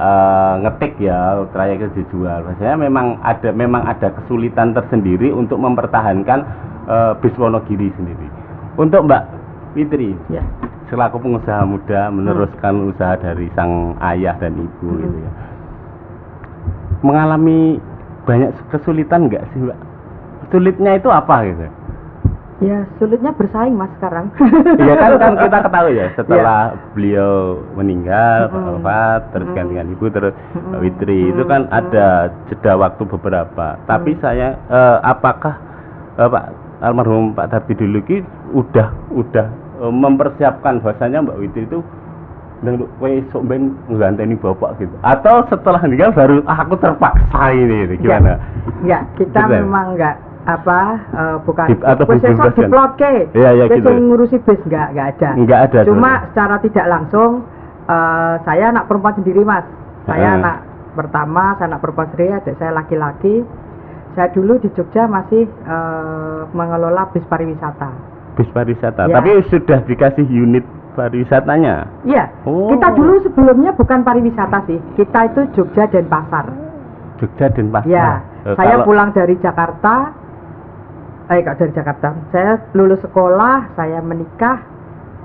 ngetik ya trayek itu dijual. Biasanya memang ada kesulitan tersendiri untuk mempertahankan bis Wonogiri sendiri. Untuk Mbak Fitri, Ya. selaku pengusaha muda meneruskan usaha dari sang ayah dan ibu gitu ya. Mengalami banyak kesulitan nggak sih, Mbak? Sulitnya itu apa gitu? Ya, sulitnya bersaing Mas sekarang. Iya kan kita ketahui ya, setelah beliau meninggal, wafat, terus gantian ibu, terus Mbak Fitri, itu kan ada jeda waktu beberapa. Tapi saya, apakah Pak almarhum Pak Darti dulu ki udah mempersiapkan bahwasanya Mbak Fitri itu sok ben ngganteni bapak gitu, atau setelah meninggal baru aku terpaksa ini gimana? Enggak, kita Betul. memang enggak bukan Atau bebas di plotke. Iya gitu. Yang ngurusi bis enggak ada. Enggak ada. Cuma secara tidak langsung saya anak perempuan sendiri, Mas. Saya anak pertama, saya anak perempuan sendiri, adik saya laki-laki. Saya dulu di Jogja masih mengelola bis pariwisata. Bis pariwisata. Ya. Tapi sudah dikasih unit pariwisatanya. Iya. Oh. Kita dulu sebelumnya bukan pariwisata sih. Kita itu Jogja Denpasar. Jogja Denpasar. Ya. Saya pulang dari Jakarta. Dari Jakarta. Saya lulus sekolah, saya menikah,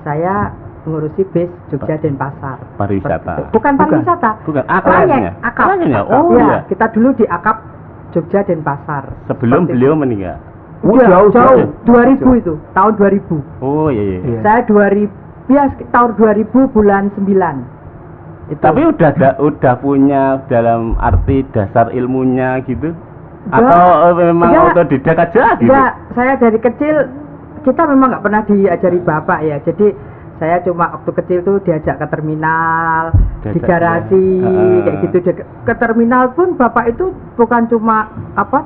saya ngurusi bis Jogja Denpasar. Pariwisata. Bukan pariwisata. Bukan akapnya. Akapnya. Oh ya, iya. kita dulu di akap Jogja Denpasar. Sebelum Seperti beliau itu. meninggal. Jauh. 2000 itu, tahun 2000. Oh iya. Saya 2000 ya tahun 2000 bulan 9. Itu. Tapi udah punya dalam arti dasar ilmunya gitu? Atau memang autodidak aja gitu? Enggak, saya dari kecil kita memang nggak pernah diajari bapak ya. Jadi saya cuma waktu kecil tuh diajak ke terminal, di garasi, kayak gitu. Ke terminal pun bapak itu bukan cuma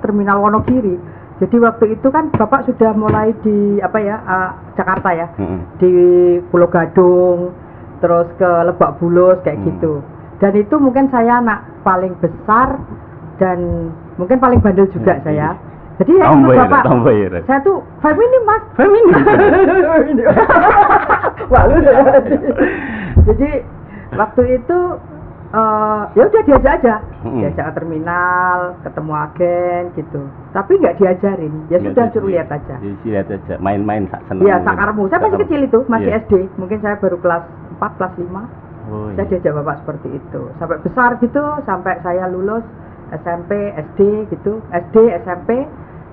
terminal Wonogiri. Jadi waktu itu kan bapak sudah mulai di Jakarta ya, di Pulau Gadung, terus ke Lebak Bulus kayak gitu. Dan itu mungkin saya anak paling besar dan mungkin paling bandel juga saya. Jadi ya bapak, saya tuh feminim Mas. Feminim. Malu saya. Jadi waktu itu ya udah diajak aja, diajak ke terminal, ketemu agen gitu. Tapi nggak diajarin, ya sudah suruh lihat aja. Lihat aja, main-main seneng. Iya, sakarmu. Saya masih kecil itu, masih SD. Mungkin saya baru kelas 4, kelas 5. Saya diajak bapak seperti itu. Sampai besar gitu, sampai saya lulus SMP, SD gitu, SD, SMP,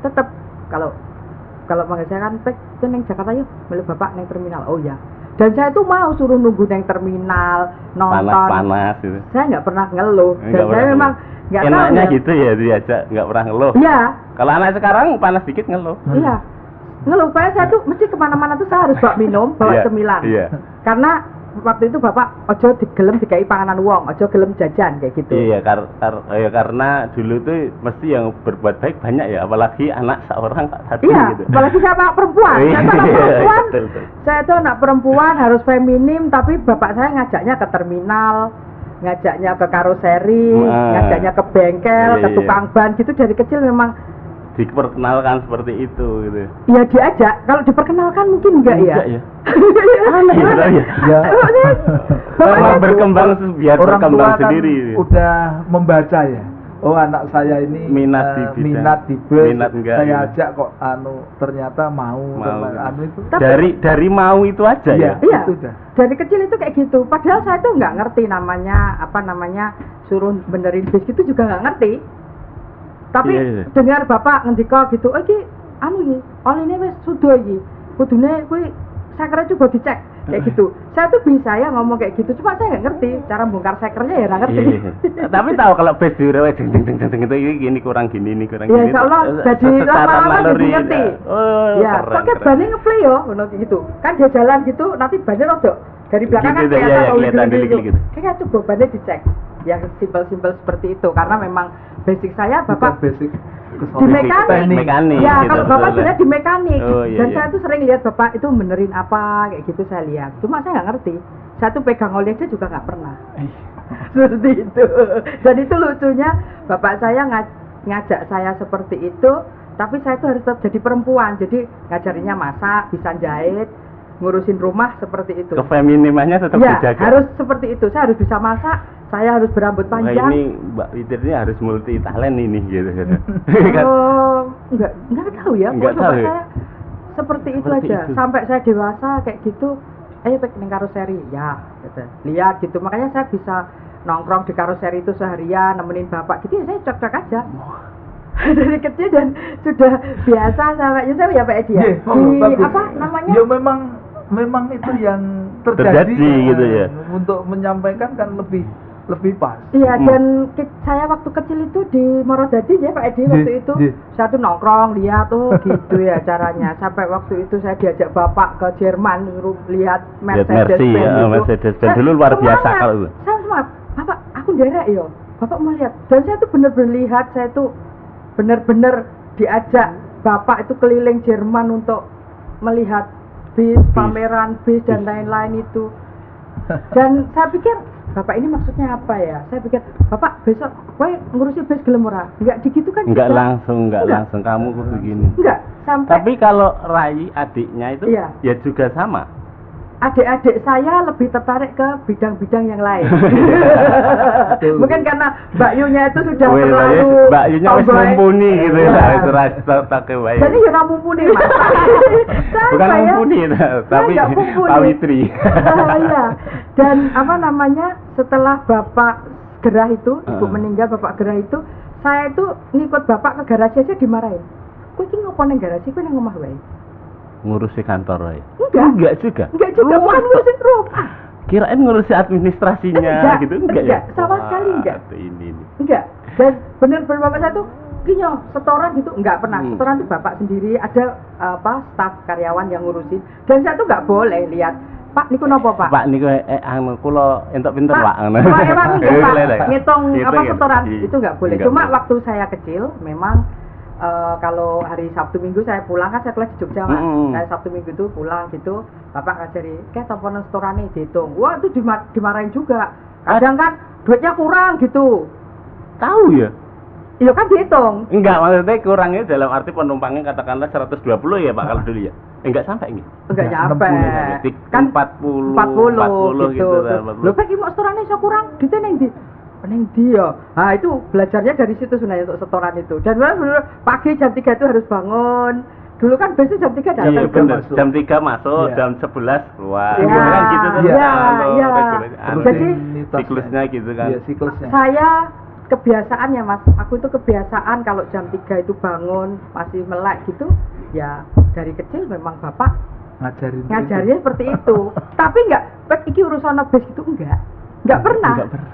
tetap kalau manggil saya kan, Pek, itu neng Jakarta yuk, milih bapak neng terminal. Oh ya. Dan saya tuh mau suruh nunggu neng terminal, nonton. Panas gitu. Saya nggak pernah ngeluh. Dan saya memang nggak tahu. Enaknya gitu ya diajak, nggak pernah ngeluh. Iya. Kalau anak sekarang panas dikit ngeluh. Iya. Ngeluh. Saya tuh mesti kemana-mana tuh saya harus bawa minum, bawa cemilan. Iya. Karena waktu itu bapak ojo digelem dikai panganan wong, ojo gelem jajan kayak gitu. Iya, karena dulu tuh mesti yang berbuat baik banyak ya, apalagi anak seorang Pak Darti gitu. Apalagi saya anak perempuan. Saya tuh anak perempuan. Saya tuh anak perempuan harus feminim, tapi bapak saya ngajaknya ke terminal, ngajaknya ke karoseri, ngajaknya ke bengkel, ke tukang ban gitu. Dari kecil memang diperkenalkan seperti itu gitu. Iya diajak, kalau diperkenalkan mungkin enggak ya. Aneh ya. Memang berkembang biar orang berkembang tua sendiri. Kan udah membaca ya. Oh anak saya ini minat di bus. Minat enggak, saya ya. ajak kok ternyata mau. Itu. Dari mau itu aja ya. Iya. Itu dah. Dari kecil itu kayak gitu. Padahal saya tuh nggak ngerti namanya suruh benerin bis itu juga nggak ngerti. Tapi dengar bapak ngendika gitu, iki ini wis sudah iki. Kudune kuwi sakere coba dicek kayak gitu. Saya tuh bisa ya ngomong kayak gitu, cuma saya nggak ngerti cara bongkar sekernya ya nggak ngerti. Tapi tahu kalau bis direwek jeng itu ini kurang gini, ini kurang gini. Ya insyaallah jadi lama-lama jadi ngerti. Oh, ya, pakai bannya ngeplay yo ngono gitu. Kan dia jalan gitu, nanti bannya rodok dari belakang kan kelihatan gitu. Kayak coba bannya dicek. Yang simpel-simpel seperti itu karena memang basic saya bapak basic di mekanik. Ya gitu, kalau bapak sudah di mekanik dan saya tuh sering lihat bapak itu benerin apa kayak gitu saya lihat. Cuma saya nggak ngerti. Saya tuh pegang oli aja juga nggak pernah. Seperti itu. Dan itu lucunya bapak saya ngajak saya seperti itu, tapi saya tuh harus tetap jadi perempuan. Jadi ngajarinya masak, bisa jahit, ngurusin rumah seperti itu. Kefeminimannya tetap dijaga. Harus seperti itu. Saya harus bisa masak, saya harus berambut panjang. Nah, ini Mbak Fitri ini harus multi talent ini gitu. Enggak tahu ya. Enggak tahu. seperti itu Seperti aja. itu. Sampai saya dewasa kayak gitu, pengen karoseri ya, gitu. Lihat gitu. Makanya saya bisa nongkrong di karoseri itu seharian, nemenin bapak gitu ya saya cocok aja. Dari kecil dan sudah biasa sampai ya saya ya Pak Edi ya. Iya, bagus. Apa namanya? Ya memang itu yang terjadi gitu ya. Untuk menyampaikan kan lebih pas. Iya, dan saya waktu kecil itu di Morodadi ya Pak Edi waktu itu saya tuh nongkrong lihat gitu ya caranya. Sampai waktu itu saya diajak bapak ke Jerman suruh lihat Mercedes Mercy, Benz itu. Mercedes-Benz dulu luar biasa semangat. kalau itu. Saya semangat, bapak aku derek yo. Bapak mau lihat. Dan saya tuh bener-bener lihat, saya tuh bener-bener diajak bapak itu keliling Jerman untuk melihat bis, pameran bis dan lain-lain itu. Dan saya pikir bapak ini maksudnya apa ya? Saya pikir bapak besok kowe ngurusi bis gelem ora? Enggak digitu kan? Enggak juga. langsung kamu kudu gini. Enggak, sampai Tapi kalau Rai adiknya itu Iya. ya juga sama. adik-adik saya lebih tertarik ke bidang-bidang yang lain. Mungkin karena Mbak Yunya itu sudah terlalu Mbak Yunya wis tomboy. mumpuni gitu Iya. ya, itu rasa pakai bayi. Jadi ya nggak mumpuni Mas. Bukan Saya- mumpuni tapi nggak mumpuni. pawitri. Iya. Dan apa namanya, setelah Bapak Gerah itu, Ibu meninggal Bapak Gerah itu, saya itu ngikut Bapak ke garasi aja dimarahin. Kowe iki ngopo nang garasi, kowe nang omah wae. Ngurusi kantor Rai. Enggak juga. Enggak juga, bukan ngurusin rumah. Kirain ngurusi administrasinya Enggak, gitu enggak, ya? sama sekali enggak. Ini. Enggak. Dan bener-bener Bapak saya tuh gini, setoran gitu enggak pernah. Setoran tuh Bapak sendiri, ada staf karyawan yang ngurusin. Dan saya tuh enggak boleh lihat, Pak niku napa Pak? Pak niku anu kula entuk pinter Pak. Pak, emang enggak Pak, ngitung apa ya? setoran itu enggak boleh. Enggak Cuma boleh. waktu saya kecil memang kalau hari Sabtu Minggu saya pulang, kan saya kelas di Jogja Mas. Saya Sabtu Minggu itu pulang gitu, Bapak ngajari, "Kayak toponan setorane dihitung." Wah, itu dimarahin juga. Kadang kan duitnya kurang gitu. Tahu ya? Iya kan dihitung. Enggak, maksudnya kurangnya dalam arti penumpangnya katakanlah 120 ya Pak kalau dulu ya. Enggak sampai ini. Enggak nyampe. 60, Kan 40 gitu. Lho Pak iki mau setorane iso kurang, duitnya ning ndi? Ning ndi ya? Nah, itu belajarnya dari situ sebenarnya untuk setoran itu. Dan benar pagi jam 3 itu harus bangun. Dulu kan biasanya jam 3 datang. Iya benar, masuk. jam 3 masuk, Iya. jam 11 keluar. Iya, Gitu kan gitu tuh. iya, Anu, iya. anu, Jadi, siklusnya gitu kan. Iya, siklusnya. Saya kebiasaan ya Mas, aku itu kebiasaan kalau jam 3 itu bangun masih melek gitu, ya dari kecil memang Bapak ngajarinnya seperti itu. Tapi enggak, Pak iki urusan bis itu enggak pernah. Enggak pernah.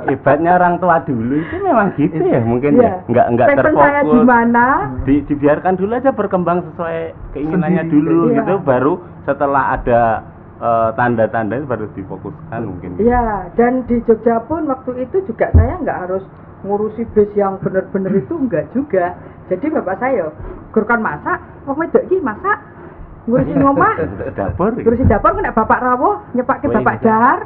Hebatnya orang tua dulu itu memang gitu ya, mungkin ya. Enggak Passion terfokus. saya di mana? Dibiarkan dulu aja berkembang sesuai keinginannya Sendiri. dulu Iya. gitu, baru setelah ada tanda-tanda itu baru difokuskan mungkin. Iya, dan di Jogja pun waktu itu juga saya nggak harus ngurusi bis yang bener-bener itu enggak juga. Jadi bapak saya gurkan masak, wong wedok iki masak, ngurusin omah, Dapur. ngurusin dapur, kena bapak rawuh, nyepake bapak dahar,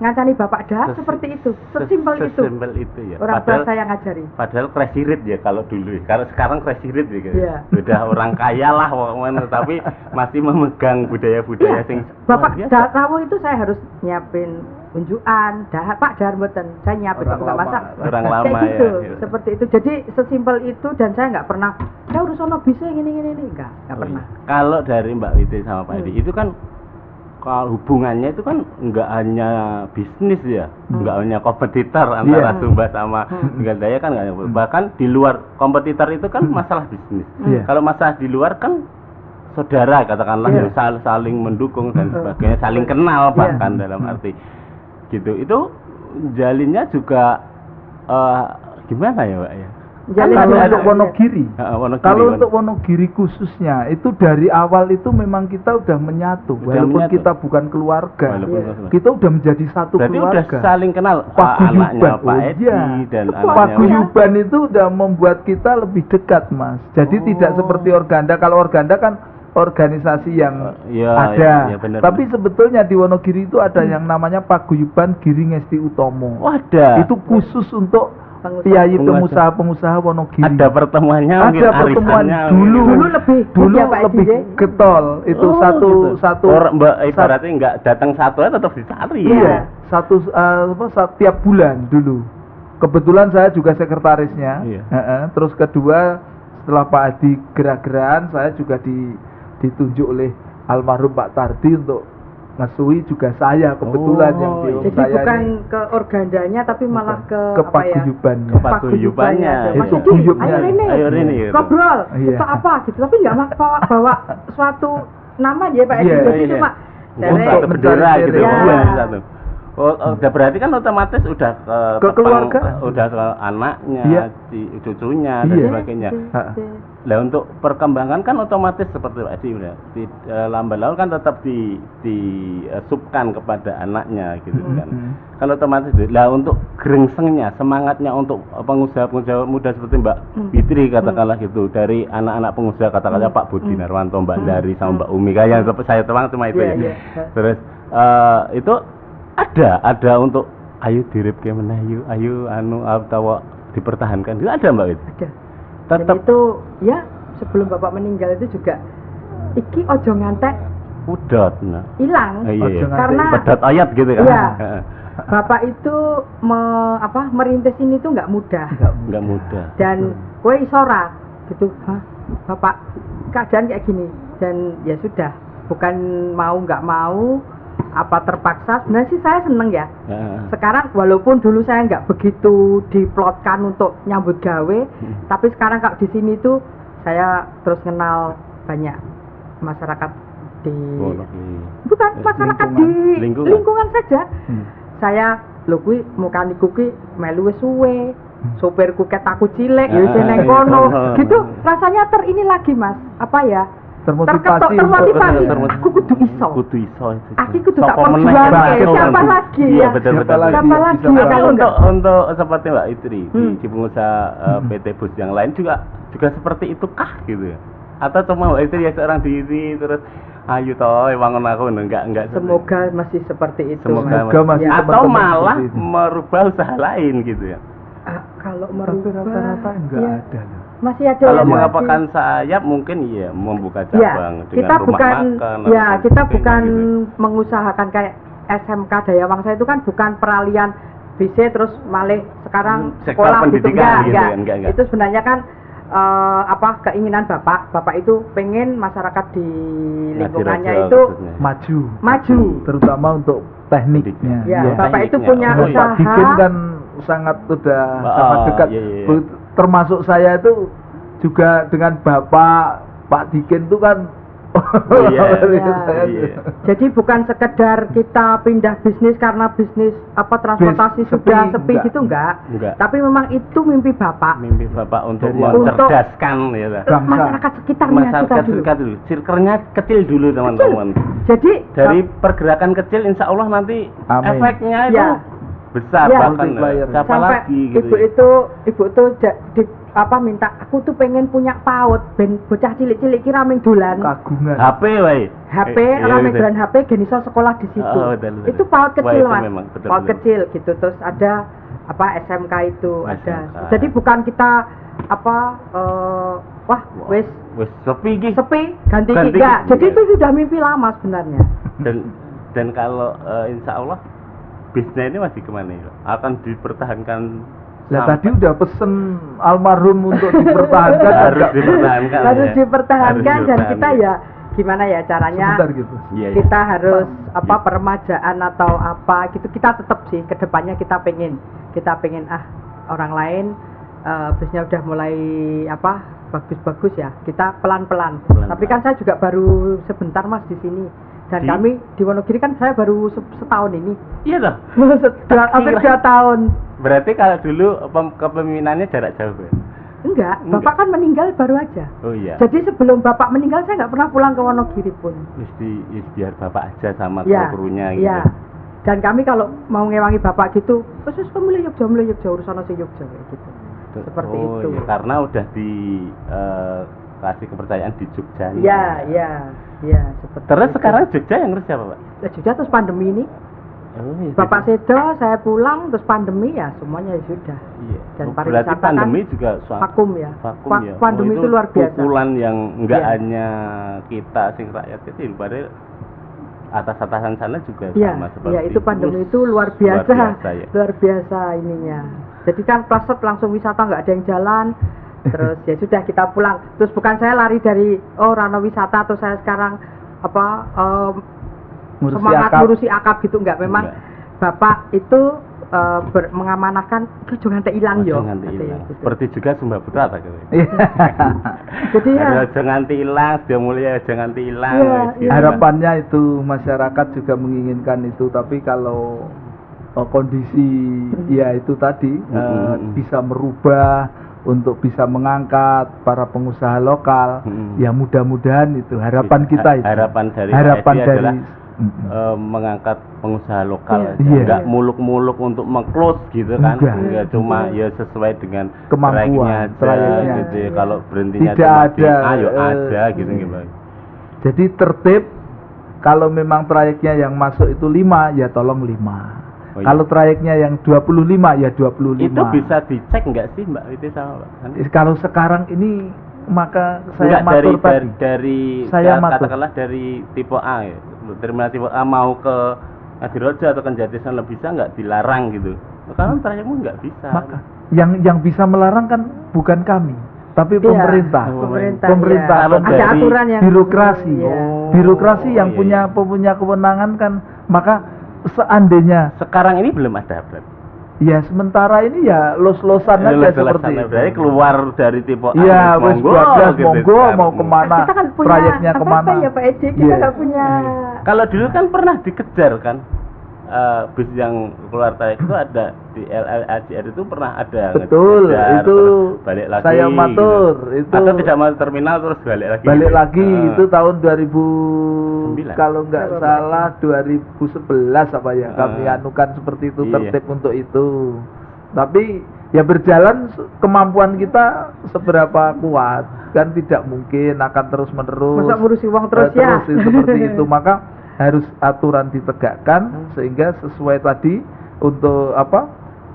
ngancani bapak dahar, seperti itu, sesimpel itu. Sesimpel itu ya. Orang tua saya ngajari. Padahal crazy rate ya kalau dulu. Kalau sekarang crazy rate ya. Iya. Udah orang kaya lah pokoknya, tapi masih memegang budaya-budaya Iya, sing bapak luar biasa. dahar rawuh itu saya harus nyiapin unjukan, dahar Pak dahar mboten, saya nyiapin Orang kok nggak lama. masak. Orang Kayak lama gitu, ya. seperti itu. Jadi sesimpel itu, dan saya nggak pernah, saya urus ono bisa gini enggak Oh, pernah. iya. Kalau dari Mbak Witi sama Pak Edi itu kan kalau hubungannya itu kan nggak hanya bisnis ya, nggak hanya kompetitor antara Iya. Sumba sama Megandaya kan nggak, bahkan di luar kompetitor itu kan masalah bisnis. Iya. Kalau masalah di luar kan saudara katakanlah Iya. yang saling mendukung dan sebagainya, saling kenal Iya. bahkan dalam arti gitu. Itu jalinnya juga gimana ya Pak ya? Jalin Kalau gimana? untuk Wonogiri, Wonogiri, kalau untuk Wonogiri khususnya itu dari awal itu memang kita udah menyatu, Udah walaupun menyatu. kita bukan keluarga, Walaupun Iya. keluarga. kita udah menjadi satu Berarti keluarga. udah saling kenal Paguyuban, anaknya Pak oh Edi iya. dan Itu anaknya Paguyuban itu udah membuat kita lebih dekat, Mas. Jadi Oh. tidak seperti Organda. Kalau Organda kan organisasi yang Iya, ada. iya, benar, Tapi sebetulnya di Wonogiri itu ada yang namanya Paguyuban Giri Ngesti Utomo. Wadah. Itu khusus untuk Pengusaha. piyayi Pengusaha. pengusaha Wonogiri. Ada pertemuannya mungkin Ada pertemuan arisannya dulu. mungkin. Dulu lebih Dulu ya, Pak Edi, lebih ya? getol. Itu Oh, satu gitu. satu Orang Mbak ibaratnya nggak datang satu ya tetap dicari. Iya, setiap bulan dulu. Kebetulan saya juga sekretarisnya. Iya. Terus kedua, setelah Pak Adi gerak-gerakan, saya juga ditunjuk oleh almarhum Pak Tardi untuk ngesui juga saya kebetulan yang di jadi saya bukan ini. ke organdanya tapi malah ke paguyubannya. Paguyubannya. Itu Mas guyubnya. Ayo Rini gitu. ngobrol Iya. itu apa gitu tapi nggak bawa suatu nama ya Pak Edi. Iya, Jadi iya. cuma Satu Sere. bendera gitu. Ya. Iya, satu. Udah berarti kan otomatis udah Ke keluarga. udah ke anaknya, Iya. cucunya dan Iya. sebagainya. Nah untuk perkembangan kan otomatis seperti Pak Edi udah lambat laun kan tetap disubkan kepada anaknya gitu kan. Kalau otomatis lah untuk gerengsengnya, semangatnya untuk pengusaha-pengusaha muda seperti Mbak Fitri katakanlah gitu, dari anak-anak pengusaha katakanlah Pak Budi Narwanto, Mbak Dari sama Mbak Umi kayak yang saya terang cuma itu Iya, ya. iya. Terus itu ada untuk ayo dirip ke menayu, ayo anu atau dipertahankan. Itu ada Mbak Fitri. Ada. Tetap Dan itu ya sebelum Bapak meninggal itu juga iki ojo ngantek udot nah. hilang Iya, iya. karena Pedot ayat gitu kan. Iya. Bapak itu merintis ini tuh nggak mudah Enggak mudah. dan kue isora gitu. Hah, Bapak keadaan kayak gini dan ya sudah bukan mau nggak mau apa terpaksa sebenarnya sih saya seneng ya. Sekarang walaupun dulu saya nggak begitu diplotkan untuk nyambut gawe, tapi sekarang kalau di sini tuh saya terus kenal banyak masyarakat di bukan masyarakat lingkungan. di lingkungan saja. Saya lho kuwi mukaniku ki melu wis suwe. Sopirku ket aku cilik ya wis nang kono. Gitu rasanya ini lagi Mas. Apa ya? Termotivasi termotivasi. untuk- Aku kudu iso. Kudu iso itu. Aku kudu tak Sopo meneh perjuangke. bangkit Siapa kan. lagi Iya ya? betul Siapa betul. lagi? Siapa lagi Bisa ya Tapi kalau enggak? untuk seperti Mbak Itri di pengusaha PT Bus yang lain juga seperti itu kah gitu ya? Atau cuma Mbak Itri ya seorang diri terus ayo toh wangun aku enggak Semoga masih seperti itu. Semoga masih Ya. atau teman-teman malah seperti itu. merubah usaha lain gitu ya. Kalau Tapi merubah rata-rata enggak ya, ada loh. masih ada Kalau yang mengapakan sayap mungkin iya membuka ya, cabang dengan kita rumah bukan makan ya atau kita sebagainya bukan gitu. mengusahakan kayak SMK Dayawangsa itu kan bukan peralihan BC terus malih sekarang Sektor sekolah gitu pendidikan gitu enggak. kan, enggak. Itu sebenarnya kan keinginan Bapak itu pengen masyarakat di lingkungannya Ngadirojo itu khususnya. maju. terutama untuk tekniknya. Ya, Iya, Bapak itu tekniknya. punya Oh, iya. Pak usaha. Dikin kan sangat sudah Oh, sangat dekat. iya, iya. Termasuk saya itu juga dengan Bapak Pak Dikin itu kan iya, iya. iya. Jadi bukan sekedar kita pindah bisnis karena bisnis transportasi Bis- sudah sepi, sepi enggak. gitu enggak. Enggak. Tapi memang itu mimpi Bapak. Mimpi Bapak untuk Dari- mencerdaskan ya lah. Bangsa. Masyarakat sekitarnya Masyarakat kita dulu. sekitar dulu. Circle-nya kecil dulu teman-teman. Jadi Dari pergerakan kecil insya Allah nanti Amin. efeknya itu Ya. besar Ya. bahkan Multiplier. siapa sampai lagi ibu gitu. itu minta aku tuh pengen punya PAUD ben bocah cilik-cilik kira ming dolan. kagungan. HP wae. HP Iya, orang betul. dolan HP gen iso sekolah di situ. Oh, betul, betul. Itu PAUD Wah, kecil itu Mas. memang, betul, PAUD betul. kecil gitu terus ada SMK itu ada. SMK. Jadi bukan kita wah wis Wes sepi iki. sepi ganti Ganti enggak. iki. Jadi itu sudah mimpi lama sebenarnya. Dan kalau insya Allah bisnis ini masih kemana ya? Akan dipertahankan. Lah sampai- tadi udah pesen almarhum untuk dipertahankan. harus agak- dipertahankan. Harus ya. dipertahankan Harus dan kita dipertahankan. ya gimana ya caranya Sebentar gitu. Iya, iya. kita harus Iya. peremajaan atau apa gitu kita tetap sih kedepannya kita pengen orang lain bisnya udah mulai bagus-bagus ya kita pelan-pelan. Pelan-pelan. Tapi kan saya juga baru sebentar Mas di sini dan kami di Wonogiri kan saya baru setahun ini Iya toh. hampir 2 tahun. Berarti kalau dulu kepemimpinannya jarak jauh ya? Enggak, Enggak. Bapak kan meninggal baru aja. Oh iya. Jadi sebelum Bapak meninggal saya nggak pernah pulang ke Wonogiri pun. Biar bapak aja sama Ya, kru-krunya gitu. iya. Dan kami kalau mau ngewangi Bapak gitu, terus mulai Yogyakarta urusan si Yogyakarta kayak gitu. Seperti itu. Iya. Karena udah di kasih kepercayaan di Jogja. Iya, seperti Terus itu. sekarang Jogja yang ngurus siapa, Pak? Jogja terus pandemi ini. Oh, iya. Bapak Sedo, saya pulang terus pandemi ya semuanya ya sudah. Iya. Dan Oh, pariwisata berarti pandemi kan juga suatu vakum ya. vakum ya. Pandemi itu luar biasa. Pukulan yang enggak Iya. hanya kita sing rakyat kecil, padahal atas-atasan sana juga Iya, sama seperti iya itu pandemi Terus itu luar biasa, ya. luar biasa ininya. Jadi kan plaset langsung wisata nggak ada yang jalan, Terus ya sudah kita pulang. Terus bukan saya lari dari Rano Wisata atau saya sekarang semangat ngurusi akap gitu, enggak. Memang Bapak itu mengamanahkan itu jangan hilang yo. Seperti juga Sumba Putra gitu. Jadi ya jangan hilang, dia mulia jangan hilang. Harapannya itu masyarakat juga menginginkan itu, tapi kalau kondisi ya itu tadi bisa merubah untuk bisa mengangkat para pengusaha lokal, ya mudah-mudahan itu harapan kita itu. Harapan dari adalah mengangkat pengusaha lokal, nggak muluk-muluk untuk meng-close gitu kan, nggak cuma ya sesuai dengan kemampuan trayeknya gitu ya. Kalau berhentinya tidak cuma ada ayo aja gitu gitu. Jadi tertib, kalau memang trayeknya yang masuk itu 5 ya tolong 5. Kalau trayeknya yang 25 ya 25. Itu bisa dicek nggak sih Mbak Witi sama Mbak? Kalau sekarang ini maka saya matur dari saya matur. Katakanlah dari tipe A ya. Terminal tipe A mau ke Ngadirojo atau ke Jatisono bisa nggak dilarang gitu? Karena trayekmu nggak bisa. Maka yang bisa melarang kan bukan kami, tapi pemerintah. Pemerintah. Ya. Ada aturan yang birokrasi. Birokrasi yang punya kewenangan kan, maka seandainya sekarang ini belum ada berarti. Ya sementara ini ya los-losan aja seperti itu. Berarti keluar dari tipe A. Iya, wes 12 monggo mau kemana? Kita kan punya trayeknya kemana? Ya Pak Edi, kita nggak punya. Kalau dulu kan pernah dikejar kan, bis yang keluar trayek itu ada di LLAJR itu pernah ada. Betul, ngejar, itu balik lagi. Saya matur, gitu. itu. Atau tidak masuk terminal terus balik lagi. Balik lagi itu tahun 2000 kalau nggak salah 2011 apa ya kami anukan seperti itu, tertib untuk itu. Tapi ya berjalan kemampuan kita seberapa kuat, kan tidak mungkin akan terus menerus. Masa ngurusi uang terus ya. Seperti itu, maka harus aturan ditegakkan sehingga sesuai tadi untuk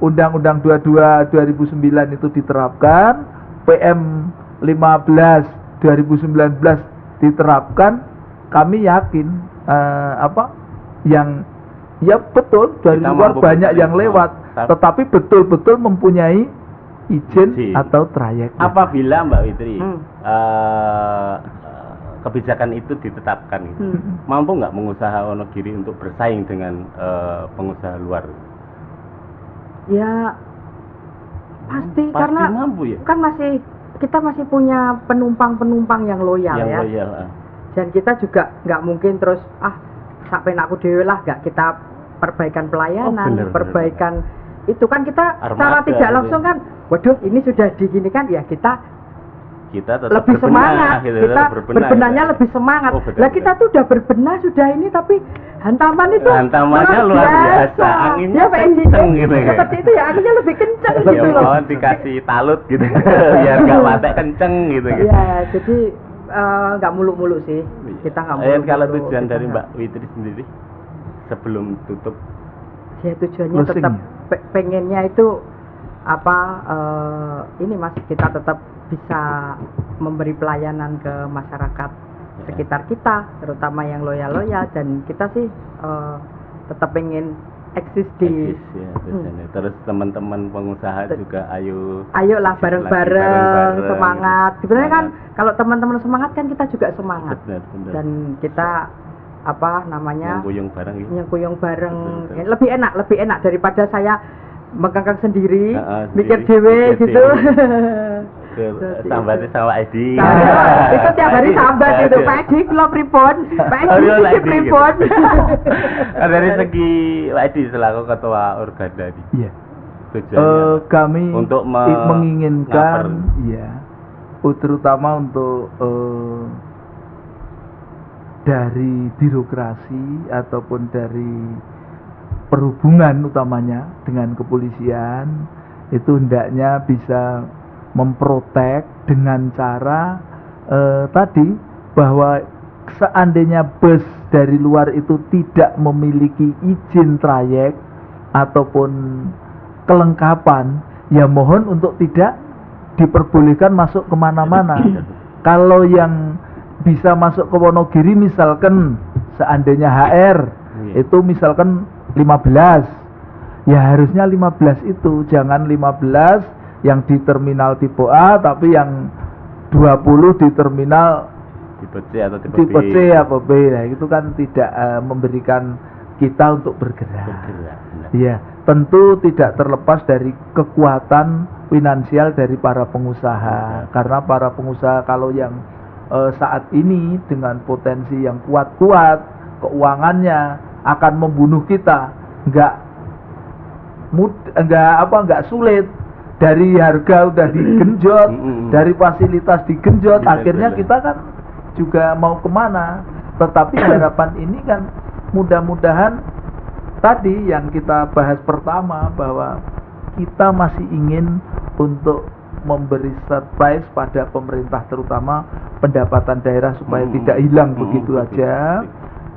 Undang-Undang 22 2009 itu diterapkan, PM 15 2019 diterapkan. Kami yakin yang ya betul dari kita luar banyak yang lewat, tetapi betul-betul mempunyai izin atau trayek. Apabila Mbak Witri kebijakan itu ditetapkan, gitu, mampu nggak pengusaha Wonogiri untuk bersaing dengan pengusaha luar? Ya pasti karena mampu ya. Kan kita masih punya penumpang yang loyal ya. Loyal. Dan kita juga nggak mungkin terus sampai aku dewe lah, nggak kita perbaikan pelayanan, perbaikan itu kan kita secara tidak langsung kan, waduh ini sudah digini kan ya kita tetap lebih semangat, gitu, kita berbenahnya gitu. Lebih semangat. Lah kita tuh udah berbenah sudah ini, tapi hantamannya luar biasa, anginnya kenceng gitu ya. Seperti itu ya, anginnya lebih kenceng gitu ya, loh. Mohon dikasih talut gitu, biar nggak patek kenceng gitu. Ya, jadi nggak muluk-muluk sih, kita nggak muluk-muluk. Kalau tujuan dari Mbak Witri sendiri sebelum tutup? Ya tujuannya tetap pengennya itu ini Mas, kita tetap bisa memberi pelayanan ke masyarakat sekitar kita, terutama yang loyal-loyal, dan kita sih tetap pengen eksis di terus teman-teman pengusaha juga ayolah bareng-bareng semangat. Sebenarnya kan kalau teman-teman semangat kan kita juga semangat. Benar. Dan kita nyengkuyung bareng betul. Lebih enak daripada saya mengangkat sendiri, mikir dewe gitu. Sambatnya sama Edi. Itu tiap hari sambat itu, Pak Edi kalau pripun, Pak Edi pripun. Dari segi Pak Edi selaku ketua Organda ini. Iya. Kami untuk menginginkan, terutama untuk dari birokrasi ataupun dari perhubungan utamanya dengan kepolisian itu hendaknya bisa memprotek dengan cara tadi bahwa seandainya bus dari luar itu tidak memiliki izin trayek ataupun kelengkapan, ya mohon untuk tidak diperbolehkan masuk kemana-mana. Kalau yang bisa masuk ke Wonogiri misalkan seandainya HR itu misalkan 15, ya harusnya 15 itu, jangan 15 yang di terminal tipe A, tapi yang 20 di terminal tipe C atau tipe tipe B. C atau B. Nah, itu kan tidak memberikan kita untuk bergerak. Iya, tentu tidak terlepas dari kekuatan finansial dari para pengusaha. Karena para pengusaha kalau yang saat ini dengan potensi yang kuat-kuat, keuangannya akan membunuh kita. Enggak sulit. Dari harga udah digenjot, dari fasilitas digenjot, akhirnya kita kan juga mau kemana. Tetapi harapan ini kan mudah-mudahan tadi yang kita bahas pertama, bahwa kita masih ingin untuk memberi surprise pada pemerintah, terutama pendapatan daerah supaya tidak hilang begitu aja.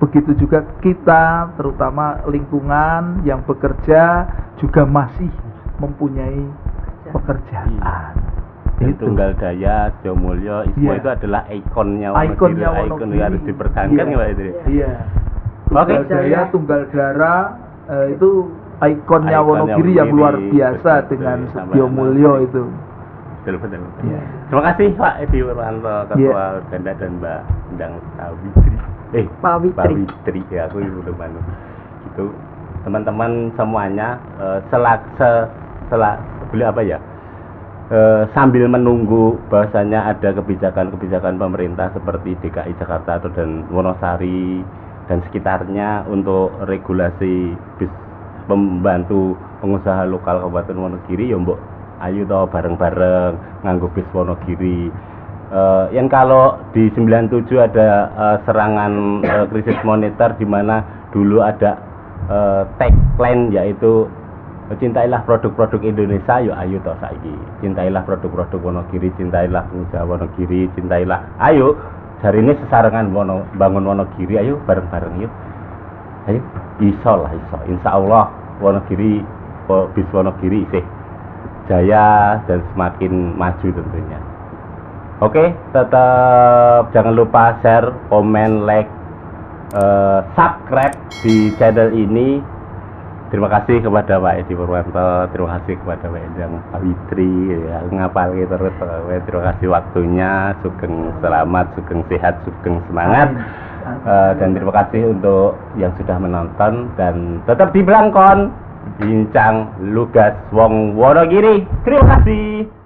Begitu juga kita, terutama lingkungan yang bekerja juga masih mempunyai pekerjaan. Dan Tunggal Daya, Sejomulyo, Ismo itu adalah ikonnya Wonogiri, ikon yang harus dipertahankan ya Pak itu. Iya. Tunggal Daya, Tunggal Dara itu ikonnya Wonogiri yang luar biasa dengan Sejomulyo itu. Betul. Ya. Terima kasih Pak Edi Purwanto, Ketua Organda, dan Mbak Endang Sawitri. Pak Witri ya, aku belum manut. Itu teman-teman semuanya sambil menunggu bahwasanya ada kebijakan-kebijakan pemerintah seperti DKI Jakarta atau dan Wonosari dan sekitarnya untuk regulasi bis membantu pengusaha lokal Kabupaten Wonogiri, ya mbok ayo toh bareng-bareng nganggo bis Wonogiri. Yang kalau di 97 ada serangan krisis moneter di mana dulu ada tagline yaitu cintailah produk-produk Indonesia, yo ayo toh saiki. Cintailah produk-produk Wonogiri, cintailah pengusaha Wonogiri, cintailah. Ayo, hari ini sesarengan bangun Wonogiri, ayo bareng-bareng yuk. Ayo, iso. Insya Allah Wonogiri, bis Wonogiri isih jaya dan semakin maju tentunya. Oke, tetap jangan lupa share, komen, like, subscribe di channel ini. Terima kasih kepada Pak Edi Purwanto, terima kasih kepada Mbak Endang Sawitri, ya, ngapal terus. Terima kasih waktunya, sugeng selamat, sugeng sehat, sugeng semangat. Dan terima kasih untuk yang sudah menonton, dan tetap di Blangkon, bincang lugas wong Wonogiri. Terima kasih.